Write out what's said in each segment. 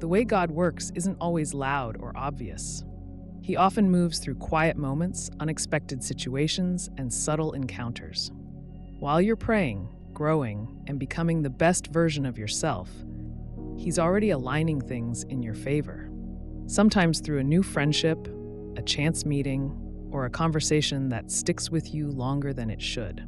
The way God works isn't always loud or obvious. He often moves through quiet moments, unexpected situations, and subtle encounters. While you're praying, growing, and becoming the best version of yourself, He's already aligning things in your favor. Sometimes through a new friendship, a chance meeting, or a conversation that sticks with you longer than it should.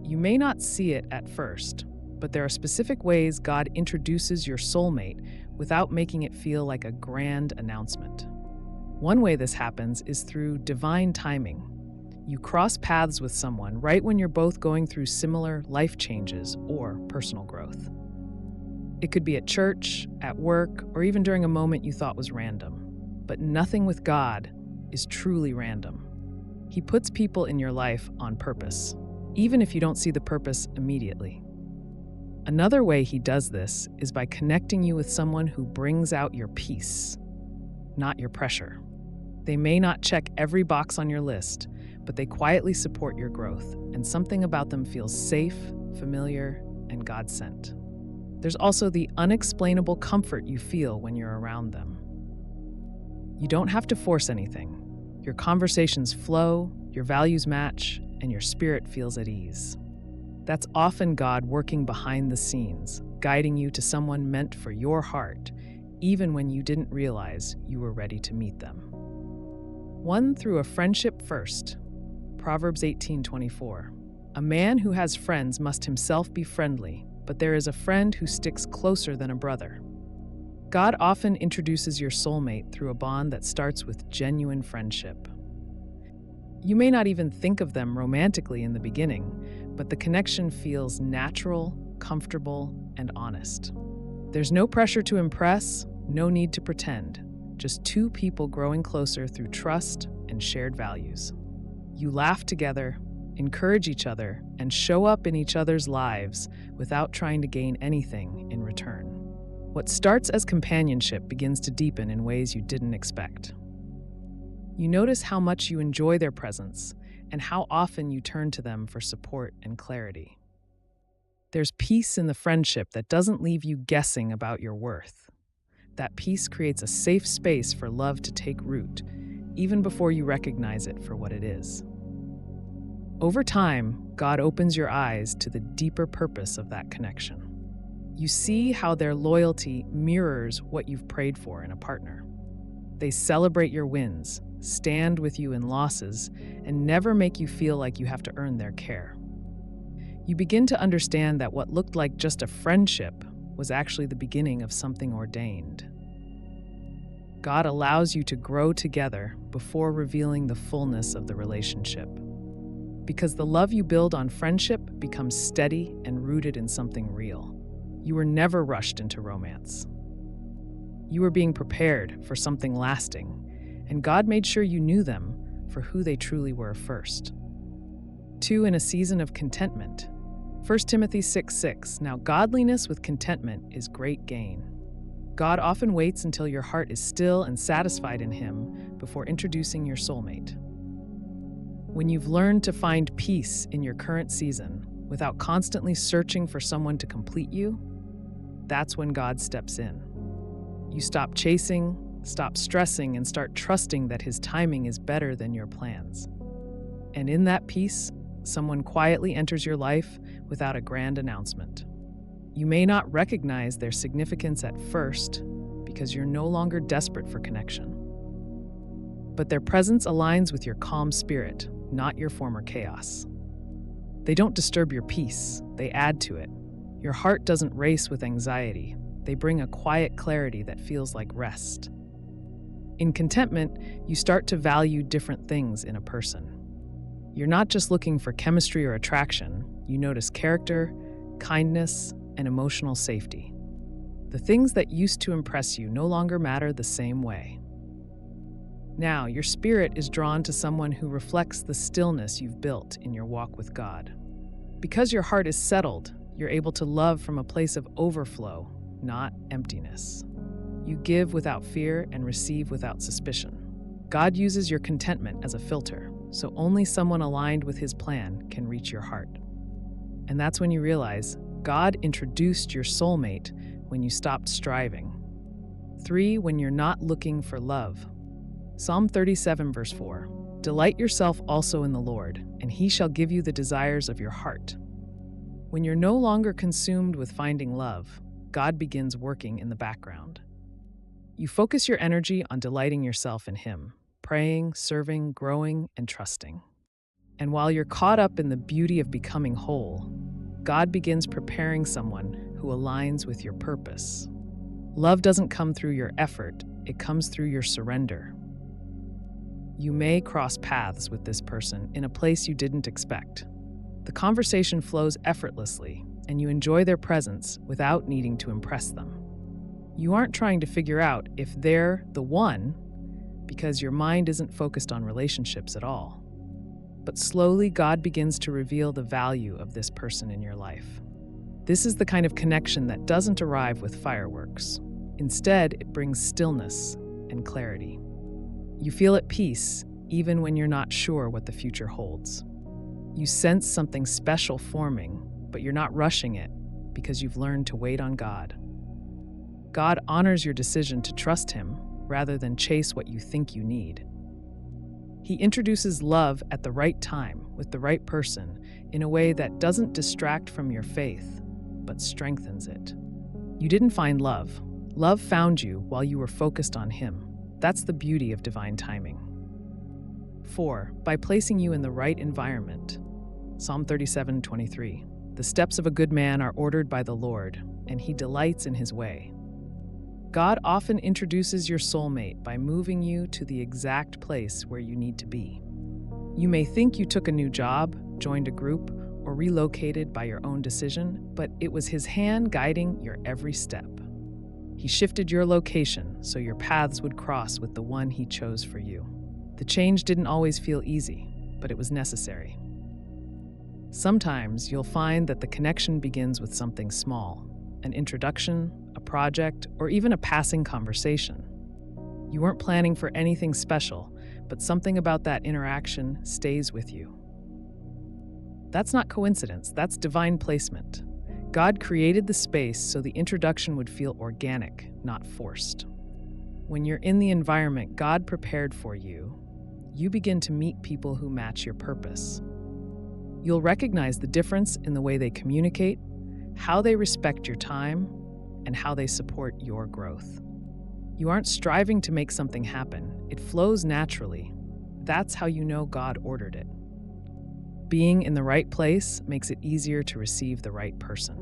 You may not see it at first, but there are specific ways God introduces your soulmate without making it feel like a grand announcement. One way this happens is through divine timing. You cross paths with someone right when you're both going through similar life changes or personal growth. It could be at church, at work, or even during a moment you thought was random. But nothing with God is truly random. He puts people in your life on purpose, even if you don't see the purpose immediately. Another way He does this is by connecting you with someone who brings out your peace, not your pressure. They may not check every box on your list, but they quietly support your growth, and something about them feels safe, familiar, and God-sent. There's also the unexplainable comfort you feel when you're around them. You don't have to force anything. Your conversations flow, your values match, and your spirit feels at ease. That's often God working behind the scenes, guiding you to someone meant for your heart, even when you didn't realize you were ready to meet them. One through a friendship first. Proverbs 18:24. A man who has friends must himself be friendly, but there is a friend who sticks closer than a brother. God often introduces your soulmate through a bond that starts with genuine friendship. You may not even think of them romantically in the beginning, but the connection feels natural, comfortable, and honest. There's no pressure to impress, no need to pretend, just two people growing closer through trust and shared values. You laugh together, encourage each other, and show up in each other's lives without trying to gain anything in return. What starts as companionship begins to deepen in ways you didn't expect. You notice how much you enjoy their presence and how often you turn to them for support and clarity. There's peace in the friendship that doesn't leave you guessing about your worth. That peace creates a safe space for love to take root, even before you recognize it for what it is. Over time, God opens your eyes to the deeper purpose of that connection. You see how their loyalty mirrors what you've prayed for in a partner. They celebrate your wins, stand with you in losses, and never make you feel like you have to earn their care. You begin to understand that what looked like just a friendship was actually the beginning of something ordained. God allows you to grow together before revealing the fullness of the relationship. Because the love you build on friendship becomes steady and rooted in something real. You were never rushed into romance. You were being prepared for something lasting, and God made sure you knew them for who they truly were first. 2, in a season of contentment. 1 Timothy 6:6. Now godliness with contentment is great gain. God often waits until your heart is still and satisfied in Him before introducing your soulmate. When you've learned to find peace in your current season without constantly searching for someone to complete you, that's when God steps in. You stop chasing, stop stressing, and start trusting that His timing is better than your plans. And in that peace, someone quietly enters your life without a grand announcement. You may not recognize their significance at first because you're no longer desperate for connection. But their presence aligns with your calm spirit, not your former chaos. They don't disturb your peace, they add to it. Your heart doesn't race with anxiety. They bring a quiet clarity that feels like rest. In contentment, you start to value different things in a person. You're not just looking for chemistry or attraction, you notice character, kindness, and emotional safety. The things that used to impress you no longer matter the same way. Now, your spirit is drawn to someone who reflects the stillness you've built in your walk with God. Because your heart is settled, you're able to love from a place of overflow, not emptiness. You give without fear and receive without suspicion. God uses your contentment as a filter, so only someone aligned with His plan can reach your heart. And that's when you realize God introduced your soulmate when you stopped striving. 3. When you're not looking for love. Psalm 37, verse 4. Delight yourself also in the Lord, and he shall give you the desires of your heart. When you're no longer consumed with finding love, God begins working in the background. You focus your energy on delighting yourself in him, praying, serving, growing, and trusting. And while you're caught up in the beauty of becoming whole, God begins preparing someone who aligns with your purpose. Love doesn't come through your effort, it comes through your surrender. You may cross paths with this person in a place you didn't expect. The conversation flows effortlessly, and you enjoy their presence without needing to impress them. You aren't trying to figure out if they're the one, because your mind isn't focused on relationships at all. But slowly, God begins to reveal the value of this person in your life. This is the kind of connection that doesn't arrive with fireworks. Instead, it brings stillness and clarity. You feel at peace, even when you're not sure what the future holds. You sense something special forming, but you're not rushing it because you've learned to wait on God. God honors your decision to trust him rather than chase what you think you need. He introduces love at the right time with the right person in a way that doesn't distract from your faith, but strengthens it. You didn't find love. Love found you while you were focused on him. That's the beauty of divine timing. 4. By placing you in the right environment. Psalm 37:23. The steps of a good man are ordered by the Lord, and he delights in his way. God often introduces your soulmate by moving you to the exact place where you need to be. You may think you took a new job, joined a group, or relocated by your own decision, but it was his hand guiding your every step. He shifted your location so your paths would cross with the one he chose for you. The change didn't always feel easy, but it was necessary. Sometimes you'll find that the connection begins with something small, an introduction, a project, or even a passing conversation. You weren't planning for anything special, but something about that interaction stays with you. That's not coincidence, that's divine placement. God created the space so the introduction would feel organic, not forced. When you're in the environment God prepared for you, you begin to meet people who match your purpose. You'll recognize the difference in the way they communicate, how they respect your time, and how they support your growth. You aren't striving to make something happen. It flows naturally. That's how you know God ordered it. Being in the right place makes it easier to receive the right person.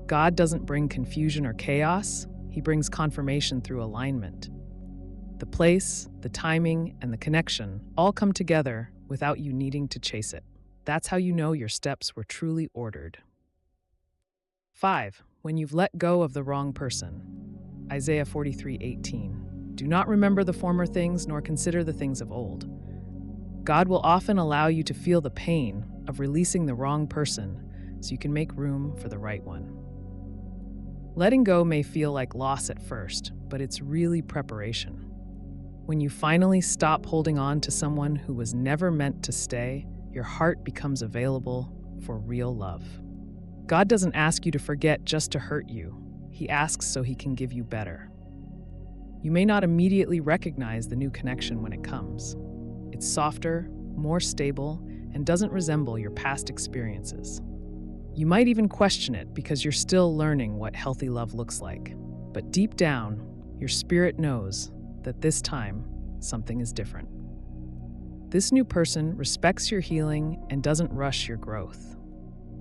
God doesn't bring confusion or chaos. He brings confirmation through alignment. The place, the timing, and the connection all come together without you needing to chase it. That's how you know your steps were truly ordered. 5. When you've let go of the wrong person. Isaiah 43:18. Do not remember the former things, nor consider the things of old. God will often allow you to feel the pain of releasing the wrong person so you can make room for the right one. Letting go may feel like loss at first, but it's really preparation. When you finally stop holding on to someone who was never meant to stay, your heart becomes available for real love. God doesn't ask you to forget just to hurt you. He asks so he can give you better. You may not immediately recognize the new connection when it comes. It's softer, more stable, and doesn't resemble your past experiences. You might even question it because you're still learning what healthy love looks like. But deep down, your spirit knows that this time, something is different. This new person respects your healing and doesn't rush your growth.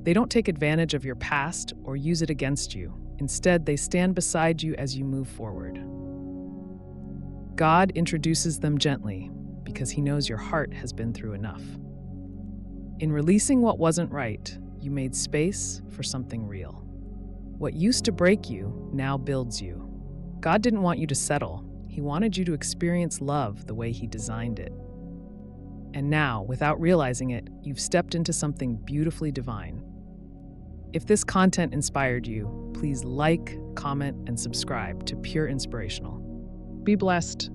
They don't take advantage of your past or use it against you. Instead, they stand beside you as you move forward. God introduces them gently because he knows your heart has been through enough. In releasing what wasn't right, you made space for something real. What used to break you now builds you. God didn't want you to settle. He wanted you to experience love the way he designed it. And now, without realizing it, you've stepped into something beautifully divine. If this content inspired you, please like, comment, and subscribe to Pure Inspirational. Be blessed.